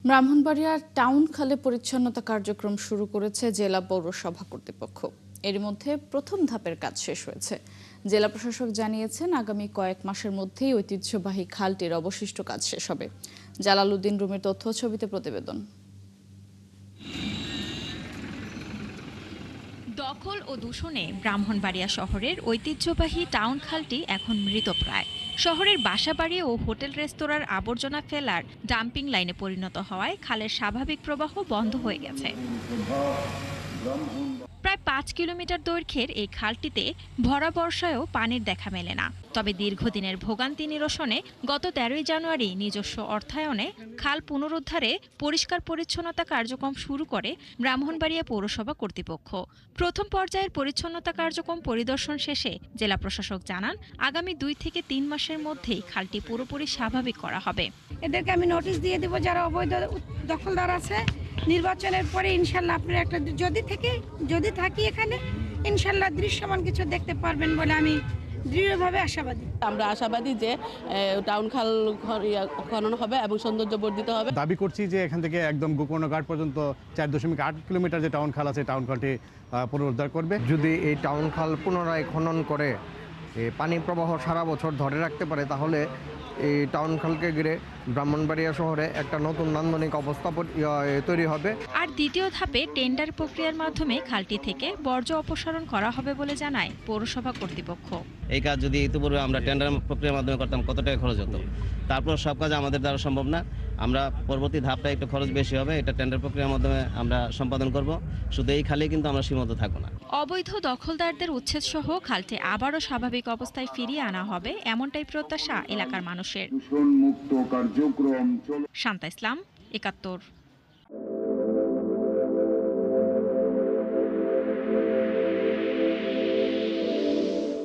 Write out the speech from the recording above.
ব্রাহ্মণবাড়িয়ার টাউন খালে পরিচ্ছন্নতা কার্যক্রম শুরু করেছে জেলা পৌরসভা কর্তৃপক্ষ। এর মধ্যে প্রথম ধাপের কাজ শেষ হয়েছে। জেলা প্রশাসক জানিয়েছেন, আগামী কয়েক মাসের মধ্যেই ঐতিহ্যবাহী খালটির অবশিষ্ট কাজ শেষ হবে। জালালউদ্দিন রুমির তথ্য ছবিতে প্রতিবেদন। দখল ও দূষণে ব্রাহ্মণবাড়িয়া শহরের ঐতিহ্যবাহী টাউন খালটি এখন মৃতপ্রায়। শহরের বাসাবাড়ি ও হোটেল রেস্তোরাঁর আবর্জনা ফেলার ডাম্পিং লাইনে পরিণত হওয়ায় খালের স্বাভাবিক প্রবাহ বন্ধ হয়ে গেছে। প্রায় ৫ কিলোমিটার দৈর্ঘ্যের এই খালটিতে ভরা বর্ষায়ও পানির দেখা মেলে না। তবে দীর্ঘদিনের ভোগান্তি নিরসনে গত ১৩ জানুয়ারি নিজস্ব অর্থায়নে খাল পুনরুদ্ধারে পরিষ্কার পরিচ্ছন্নতা কার্যক্রম শুরু করে ব্রাহ্মণবাড়িয়া পৌরসভা কর্তৃপক্ষ। প্রথম পর্যায়ের পরিচ্ছন্নতা কার্যক্রম পরিদর্শন শেষে জেলা প্রশাসক জানান, আগামী ২ থেকে ৩ মাসের মধ্যেই খালটি পুরোপুরি স্বাভাবিক করা হবে। এদেরকে আমি নোটিশ দিয়ে দেব, যারা অবৈধ দখলদার আছে। নির্বাচনের পরে ইনশাল্লাহ আপনারা একটা যদি থাকি এখানে ইনশাল্লাহ দৃশ্যমান কিছু দেখতে পারবেন বলে আমি দৃঢ়ভাবে আশাবাদী। আমরা আশাবাদী যে টাউন খাল খনন হবে এবং সৌন্দর্য বর্ধিত হবে। দাবি করছি যে এখান থেকে একদম গোকর্ণঘাট পর্যন্ত ৪.৮ কিলোমিটার যে টাউন খাল আছে, টাউন খালটি পুনরুদ্ধার করবে। যদি এই টাউন খাল পুনরায় খনন করে পানি প্রবাহ সারা বছর ধরে রাখতে পারে, তাহলে এই টাউন খালকে ঘিরে ব্রাহ্মণবাড়িয়া শহরে একটা নতুন নান্দনিক অবস্থা তৈরি হবে। আর দ্বিতীয় ধাপে টেন্ডার প্রক্রিয়ার মাধ্যমে খালটি থেকে বর্জ্য অপসারণ করা হবে বলে জানায় পৌরসভা কর্তৃপক্ষ। এই কাজ যদি ইতিপূর্বে আমরা টেন্ডার প্রক্রিয়ার মাধ্যমে করতাম, কত টাকা খরচ হতো। তারপর সব কাজ আমাদের দ্বারা সম্ভব না। আমরা পরবর্তী ধাপটা একটু খরচ বেশি হবে, এটা টেন্ডার প্রক্রিয়ার মাধ্যমে আমরা সম্পাদন করব। শুধু এই খালে কিন্তু আমরা সীমাবদ্ধ থাকবো না। অবৈধ দখলদারদের উচ্ছেদ সহ খালটি আবারও স্বাভাবিক অবস্থায় ফিরিয়ে আনা হবে, এমনটাই প্রত্যাশা এলাকার মানুষের। শান্তা ইসলাম, ৭১।